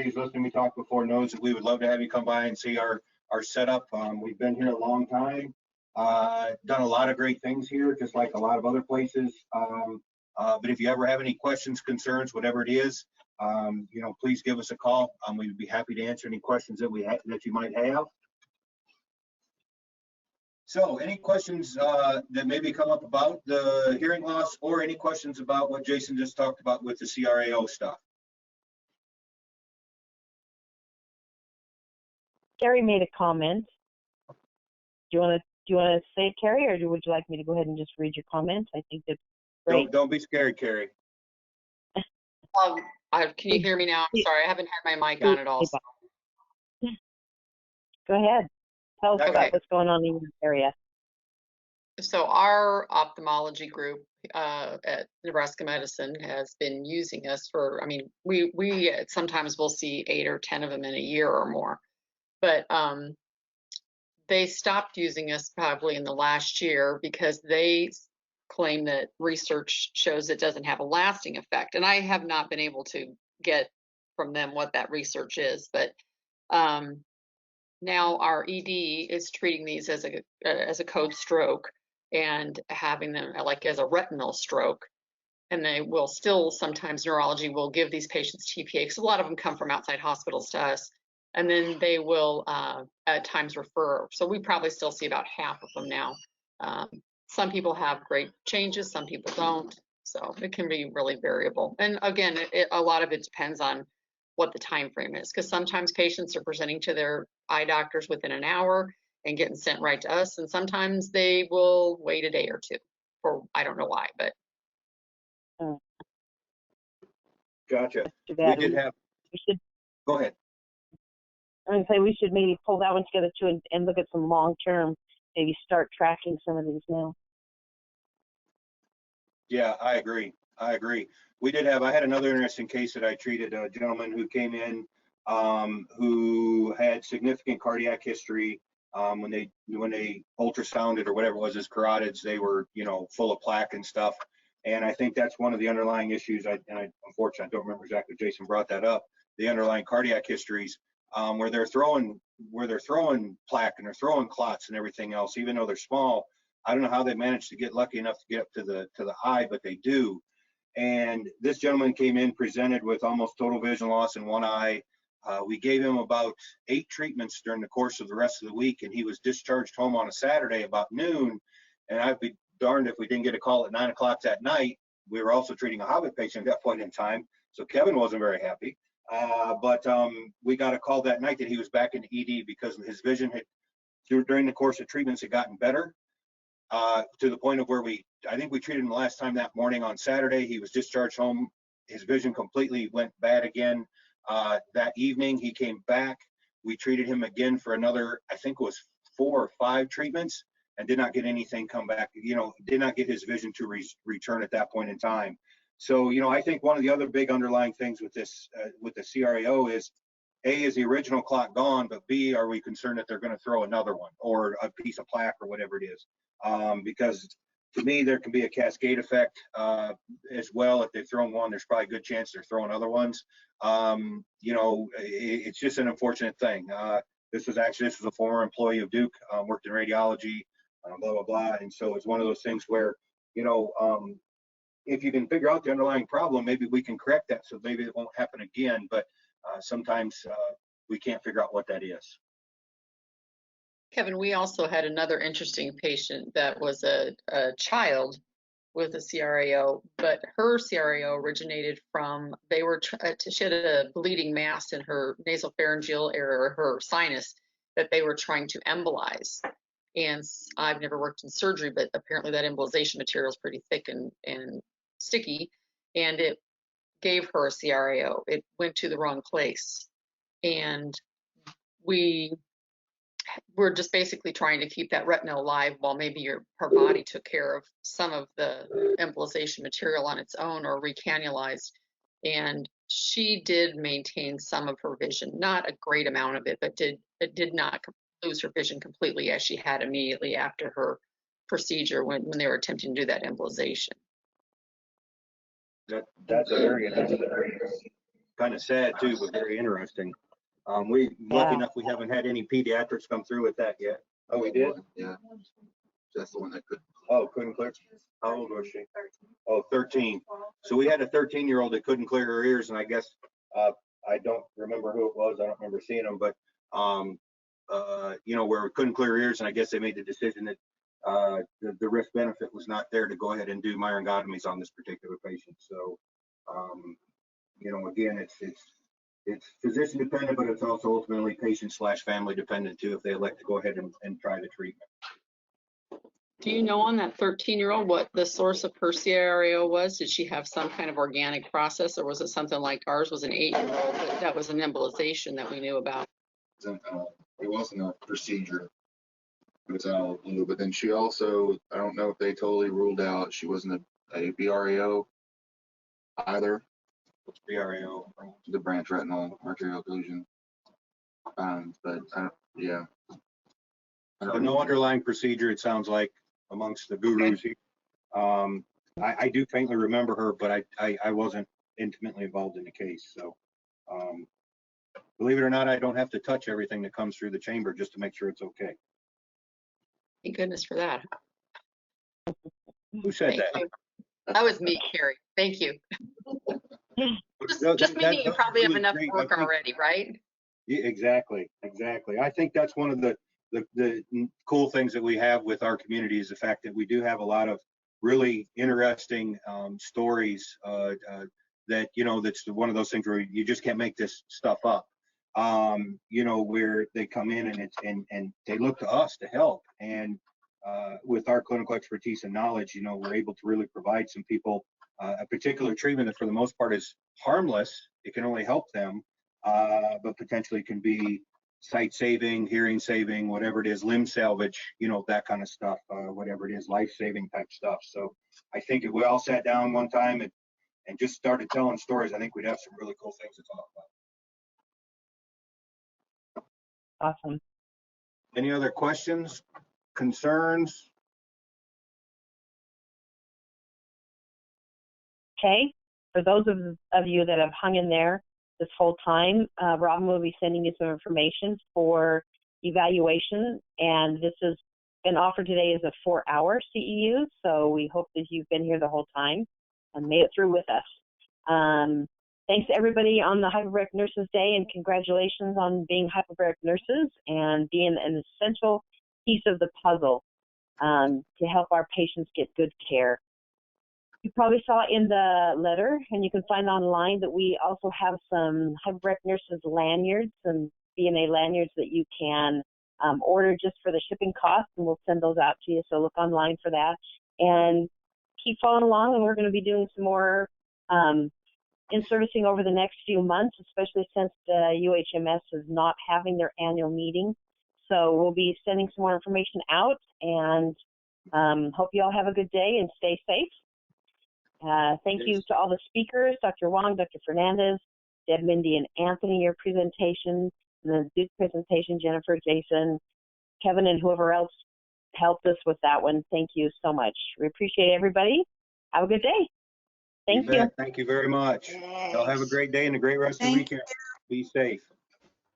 who's listened to me talk before knows that we would love to have you come by and see our setup. We've been here a long time, done a lot of great things here, just like a lot of other places. But if you ever have any questions, concerns, whatever it is, please give us a call. We'd be happy to answer any questions that you might have. So any questions that maybe come up about the hearing loss, or any questions about what Jason just talked about with the CRAO stuff? Carrie made a comment. Do you want to say it, Carrie, or would you like me to go ahead and just read your comment? I think that's great. Don't be scared, Carrie. Can you hear me now? I'm sorry, I haven't had my mic on at all. So. Go ahead. Tell us about what's going on in your area. So our ophthalmology group at Nebraska Medicine has been using us for, I mean, we sometimes will see 8 or 10 of them in a year or more, but they stopped using us probably in the last year because they claim that research shows it doesn't have a lasting effect. And I have not been able to get from them what that research is, but now our ED is treating these as a code stroke and having them like as a retinal stroke. And they will still, sometimes neurology will give these patients TPA, because a lot of them come from outside hospitals to us. And then they will at times refer. So we probably still see about half of them now. Some people have great changes, some people don't. So it can be really variable. And again, a lot of it depends on what the time frame is, because sometimes patients are presenting to their eye doctors within an hour and getting sent right to us. And sometimes they will wait a day or two, or I don't know why, but. Gotcha. We should, Go ahead. I'm going to say we should maybe pull that one together too and look at some long-term, maybe start tracking some of these now. Yeah, I agree. I had another interesting case that I treated, a gentleman who came in who had significant cardiac history. When they ultrasounded or whatever it was, his carotids, they were, full of plaque and stuff. And I think that's one of the underlying issues. Unfortunately, I don't remember exactly. Jason brought that up. The underlying cardiac histories, where they're throwing plaque and they're throwing clots and everything else, even though they're small. I don't know how they managed to get lucky enough to get up to the eye, but they do. And this gentleman came in, presented with almost total vision loss in one eye. We gave him about 8 treatments during the course of the rest of the week, and he was discharged home on a Saturday about noon. And I'd be darned if we didn't get a call at 9 o'clock that night. We were also treating a Hobbit patient at that point in time, so Kevin wasn't very happy. But we got a call that night that he was back in ED because his vision had, during the course of treatments, had gotten better. To the point of where I think we treated him the last time that morning on Saturday. He was discharged home. His vision completely went bad again. That evening, he came back. We treated him again for another, I think it was 4 or 5 treatments, and did not get anything come back. Did not get his vision to return at that point in time. So, I think one of the other big underlying things with this, with the CRAO is, A, is the original clot gone, but B, are we concerned that they're going to throw another one or a piece of plaque or whatever it is? Because to me, there can be a cascade effect as well. If they've thrown one, there's probably a good chance they're throwing other ones. It's just an unfortunate thing. This was a former employee of Duke, worked in radiology, blah, blah, blah. And so it's one of those things where, if you can figure out the underlying problem, maybe we can correct that. So maybe it won't happen again. But sometimes we can't figure out what that is. Kevin, we also had another interesting patient that was a child with a CRAO, but her CRAO originated from, she had a bleeding mass in her nasopharyngeal area, her sinus, that they were trying to embolize. And I've never worked in surgery, but apparently that embolization material is pretty thick and sticky, and it gave her a CRAO. It went to the wrong place. And we're just basically trying to keep that retina alive while maybe her body took care of some of the embolization material on its own or recanalized. And she did maintain some of her vision, not a great amount of it, but did not lose her vision completely as she had immediately after her procedure when they were attempting to do that embolization. That's kind of sad too, but very interesting. Lucky enough, we haven't had any pediatrics come through with that yet. Oh, we did? Yeah. That's the one that couldn't. Oh, couldn't clear. How old was she? 13. So we had a 13-year-old that couldn't clear her ears, and I guess I don't remember who it was. I don't remember seeing them, but where we couldn't clear her ears, and I guess they made the decision that the risk benefit was not there to go ahead and do myringotomies on this particular patient. So, again, it's physician dependent, but it's also ultimately patient/family dependent too, if they elect to go ahead and try the treatment. Do you know on that 13-year-old what the source of her CRAO was? Did she have some kind of organic process, or was it something like ours was an 8-year-old, but that was an embolization that we knew about? It wasn't a procedure. It's out of the blue. But then she also, I don't know if they totally ruled out she wasn't a BRAO either, What's BRAO? the branch retinal artery occlusion. But yeah. So no underlying procedure, it sounds like, amongst the gurus here. I do faintly remember her, but I wasn't intimately involved in the case. So believe it or not, I don't have to touch everything that comes through the chamber just to make sure it's okay. Thank goodness for that. Who said Thank that? you. That was me, Carrie. Thank you. No, Just meaning you probably have really enough great. work already, right? Yeah, exactly. I think that's one of the cool things that we have with our community is the fact that we do have a lot of really interesting stories that, you know, that's one of those things where you just can't make this stuff up. You know, where they come in and they look to us to help. And with our clinical expertise and knowledge, you know, we're able to really provide some people a particular treatment that for the most part is harmless. It can only help them, but potentially can be sight saving, hearing saving, whatever it is, limb salvage, you know, that kind of stuff, whatever it is, life saving type stuff. So I think if we all sat down one time and just started telling stories, I think we'd have some really cool things to talk about. Awesome. Any other questions, concerns? Okay. For those of you that have hung in there this whole time, Robin will be sending you some information for evaluation, and this has been offered today as a 4-hour CEU, so we hope that you've been here the whole time and made it through with us. Thanks to everybody on the Hyperbaric Nurses Day, and congratulations on being hyperbaric nurses and being an essential piece of the puzzle to help our patients get good care. You probably saw in the letter, and you can find online, that we also have some Hyperbaric Nurses lanyards, some BNA lanyards that you can order just for the shipping costs, and we'll send those out to you. So look online for that and keep following along. And we're going to be doing some more in-servicing over the next few months, especially since the UHMS is not having their annual meeting. So we'll be sending some more information out, and hope you all have a good day and stay safe. Thank you to all the speakers, Dr. Wong, Dr. Fernandez, Deb, Mindy, and Anthony, your presentation, and the Duke presentation, Jennifer, Jason, Kevin, and whoever else helped us with that one. Thank you so much. We appreciate everybody. Have a good day. Thank you. Thank you very much. Y'all have a great day and a great rest of the weekend. Be safe.